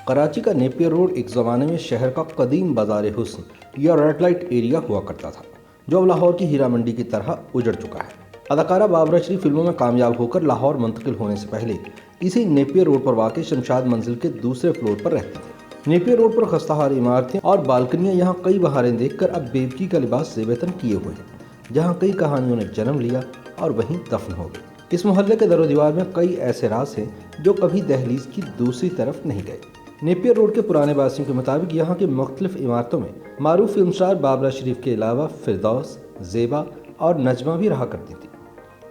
کراچی کا Napier road ایک زمانے میں شہر کا قدیم بازار حسن یا ریڈ لائٹ ایریا ہوا کرتا تھا، جو اب لاہور کی ہیرا منڈی کی طرح اجڑ چکا ہے۔ اداکارہ بابرہ شریف فلموں میں کامیاب ہو کر لاہور منتقل ہونے سے پہلے اسی نیپیر روڈ پر واقع شمشاد منزل کے دوسرے فلور پر رہتے تھے۔ نیپیر روڈ پر خستہ حال عمارتیں اور بالکنیاں یہاں کئی بہاریں دیکھ کر اب بیوقی کا لباس زیب تن کیے ہوئے ہیں، جہاں کئی کہانیوں نے جنم لیا اور وہیں دفن ہو گئی۔ اس محلے کے در و دیوار میں کئی ایسے راز ہیں جو کبھی دہلیز کی دوسری طرف نہیں گئے۔ نیپیر روڈ کے پرانے باسیوں کے مطابق یہاں کی مختلف عمارتوں میں معروف فلم سٹار بابرہ شریف کے علاوہ فردوس، زیبا اور نجمہ بھی رہا کرتی تھی۔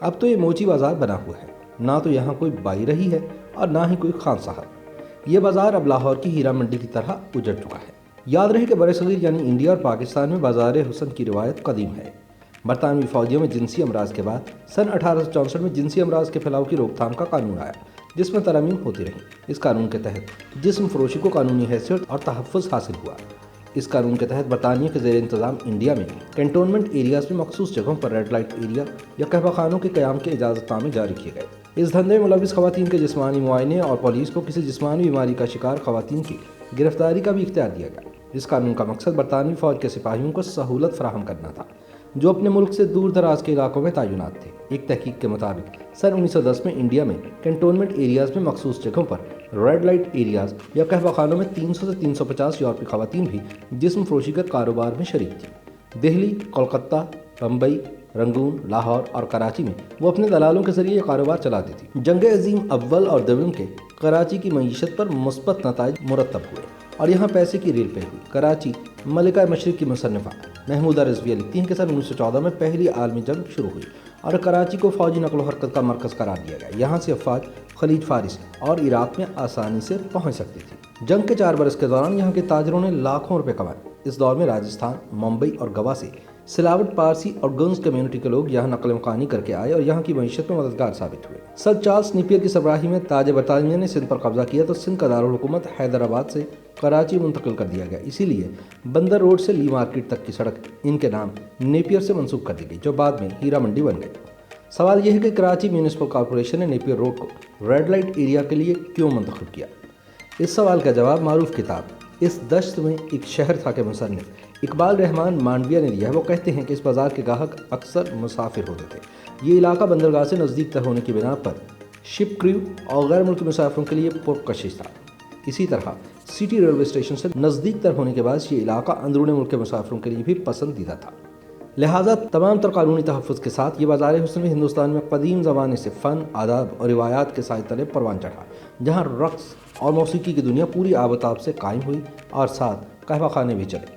اب تو یہ موچی بازار بنا ہوا ہے، نہ تو یہاں کوئی بائی رہی ہے اور نہ ہی کوئی خان صاحب۔ یہ بازار اب لاہور کی ہیرا منڈی کی طرح اجڑ چکا ہے۔ یاد رہے کہ برصغیر یعنی انڈیا اور پاکستان میں بازار حسن کی روایت قدیم ہے۔ برطانوی فوجیوں میں جنسی امراض کے بعد سن 1864 میں جنسی امراض کے پھیلاؤ کی روک تھام کا قانون آیا، جس میں ترامیم ہوتی رہیں۔ اس قانون کے تحت جسم فروشی کو قانونی حیثیت اور تحفظ حاصل ہوا۔ اس قانون کے تحت برطانیہ کے زیر انتظام انڈیا میں کنٹونمنٹ ایریاز میں مخصوص جگہوں پر ریڈ لائٹ ایریا یا قہوہ خانوں کے قیام کے اجازت نامے جاری کیے گئے۔ اس دھندے میں ملوث خواتین کے جسمانی معائنے اور پولیس کو کسی جسمانی بیماری کا شکار خواتین کی گرفتاری کا بھی اختیار دیا گیا۔ اس قانون کا مقصد برطانوی فوج کے سپاہیوں کو سہولت فراہم کرنا تھا، جو اپنے ملک سے دور دراز کے علاقوں میں تعینات تھے۔ ایک تحقیق کے مطابق سن 1910 میں انڈیا میں کنٹونمنٹ ایریاز میں مخصوص جگہوں پر ریڈ لائٹ ایریاز یا قہوہ خانوں میں 300 سے 350 یورپی خواتین بھی جسم فروشی کے کاروبار میں شریک تھیں۔ دہلی، کولکتہ، بمبئی، رنگون، لاہور اور کراچی میں وہ اپنے دلالوں کے ذریعے یہ کاروبار چلاتی تھی۔ جنگ عظیم اول اور دوم کے کراچی کی معیشت پر مثبت نتائج مرتب ہوئے اور یہاں پیسے کی ریل پہ ہوئی۔ کراچی ملکہ مشرق کی مصنفہ محمودہ رضویہ لکھتی ہیں کہ سن 1914 میں پہلی عالمی جنگ شروع ہوئی اور کراچی کو فوجی نقل و حرکت کا مرکز قرار دیا گیا۔ یہاں سے افواج خلیج فارس اور عراق میں آسانی سے پہنچ سکتی تھی۔ جنگ کے 4 برس کے دوران یہاں کے تاجروں نے لاکھوں روپے کمائے۔ اس دور میں راجستھان، ممبئی اور گوا سے سلاوٹ، پارسی اور گنز کمیونٹی کے لوگ یہاں نقل مکانی کر کے آئے اور یہاں کی معیشت میں مددگار ثابت ہوئے۔ سر چارلس نیپیر کی سربراہی میں تاج برطانیہ نے سندھ پر قبضہ کیا تو سندھ کا دارالحکومت حیدرآباد سے کراچی منتقل کر دیا گیا۔ اسی لیے بندر روڈ سے لی مارکیٹ تک کی سڑک ان کے نام نیپیر سے منسوب کر دی گئی، جو بعد میں ہیرا منڈی بن گئی۔ سوال یہ ہے کہ کراچی میونسپل کارپوریشن نے نیپیر روڈ کو ریڈ لائٹ ایریا کے لیے کیوں منتخب کیا؟ اس سوال کا جواب معروف کتاب اس دشت میں ایک شہر تھا کے مصنف اقبال رحمان مانڈویہ نے دیا ہے۔ وہ کہتے ہیں کہ اس بازار کے گاہک اکثر مسافر ہوتے تھے۔ یہ علاقہ بندرگاہ سے نزدیک تر ہونے کی بنا پر شپ کریو اور غیر ملکی مسافروں کے لیے پرکشش تھا۔ اسی طرح سٹی ریلوے اسٹیشن سے نزدیک تر ہونے کے باعث یہ علاقہ اندرون ملک کے مسافروں کے لیے بھی پسندیدہ تھا۔ لہٰذا تمام تر قانونی تحفظ کے ساتھ یہ بازار حسن میں ہندوستان میں قدیم زمانے سے فن، آداب اور روایات کے سائے تلے پروان چڑھا، جہاں رقص اور موسیقی کی دنیا پوری آب و تاب سے قائم ہوئی اور ساتھ قہوہ خانے بھی چلے۔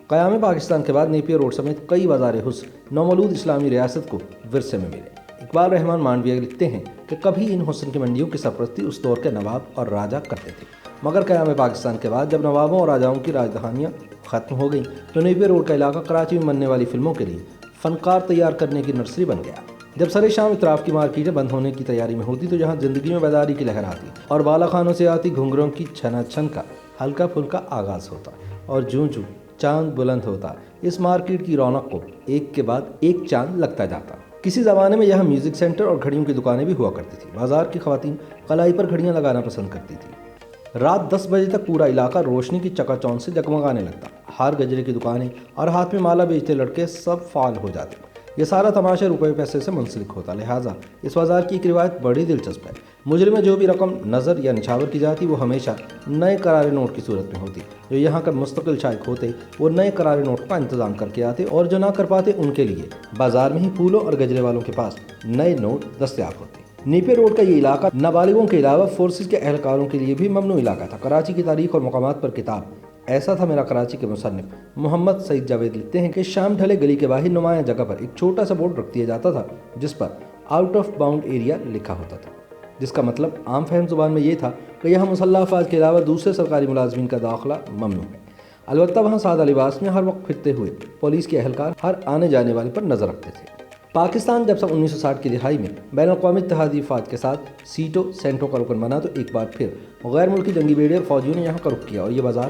قیام پاکستان کے بعد نیپیر روڈ سمیت کئی بازار حسن نومولود اسلامی ریاست کو ورثے میں ملے۔ اقبال رحمان مانڈویہ لکھتے ہیں کہ کبھی ان حسن کی منڈیوں کی سرپرستی اس دور کے نواب اور راجہ کرتے تھے، مگر قیام پاکستان کے بعد جب نوابوں اور راجاؤں کی راجدھانیاں ختم ہو گئیں تو نیپیر روڈ کا علاقہ کراچی میں بننے والی فلموں کے لیے فنکار تیار کرنے کی نرسری بن گیا۔ جب سر شام اطراف کی مارکیٹیں بند ہونے کی تیاری میں ہوتی تو یہاں زندگی میں بیداری کی لہر آتی اور بالا خانوں سے آتی گھنگروں کی چھنا چھن کا ہلکا پھلکا آغاز ہوتا اور جوں جوں چاند بلند ہوتا اس مارکیٹ کی رونق کو ایک کے بعد ایک چاند لگتا جاتا۔ کسی زمانے میں یہاں میوزک سینٹر اور گھڑیوں کی دکانیں بھی ہوا کرتی تھی۔ بازار کی خواتین کلائی پر گھڑیاں لگانا پسند کرتی تھی۔ رات 10 بجے تک پورا علاقہ روشنی کی چکا چوند سے جگمگانے لگتا۔ ہار گجرے کی دکانیں اور ہاتھ میں مالا بیچتے لڑکے سب فعال ہو جاتے۔ یہ سارا تماشا روپے پیسے سے منسلک ہوتا، لہٰذا اس بازار کی ایک روایت بڑی دلچسپ ہے۔ مجرم میں جو بھی رقم نظر یا نچھاور کی جاتی وہ ہمیشہ نئے کرارے نوٹ کی صورت میں ہوتی۔ جو یہاں کا مستقل شائق ہوتے وہ نئے کرارے نوٹ کا انتظام کر کے آتے اور جو نہ کر پاتے ان کے لیے بازار میں ہی پھولوں اور گجرے والوں کے پاس نئے نوٹ دستیاب ہوتے۔ نیپیر روڈ کا یہ علاقہ نابالغوں کے علاوہ فورسز کے اہلکاروں کے لیے بھی ممنوع علاقہ تھا۔ کراچی کی تاریخ اور مقامات پر کتاب ایسا تھا میرا کراچی کے مصنف محمد سعید جاوید لکھتے ہیں کہ شام ڈھلے گلی کے باہر نمایاں جگہ پر ایک چھوٹا سا بورڈ رکھ دیا جاتا تھا جس پر آؤٹ آف باؤنڈ ایریا لکھا ہوتا تھا، جس کا مطلب عام فہم زبان میں یہ تھا کہ یہاں مسلح افواج کے علاوہ دوسرے سرکاری ملازمین کا داخلہ ممنوع ہے۔ البتہ وہاں سادہ لباس میں ہر وقت پھرتے ہوئے پولیس کے اہلکار ہر آنے جانے والے پر نظر رکھتے تھے۔ پاکستان جب سن 1960 کی دہائی میں بین الاقوامی اتحادی افواج کے ساتھ سیٹو سینٹو کا رکن بنا تو ایک بار پھر غیر ملکی جنگی بیڑے اور فوجیوں نے یہاں کا رخ کیا اور یہ بازار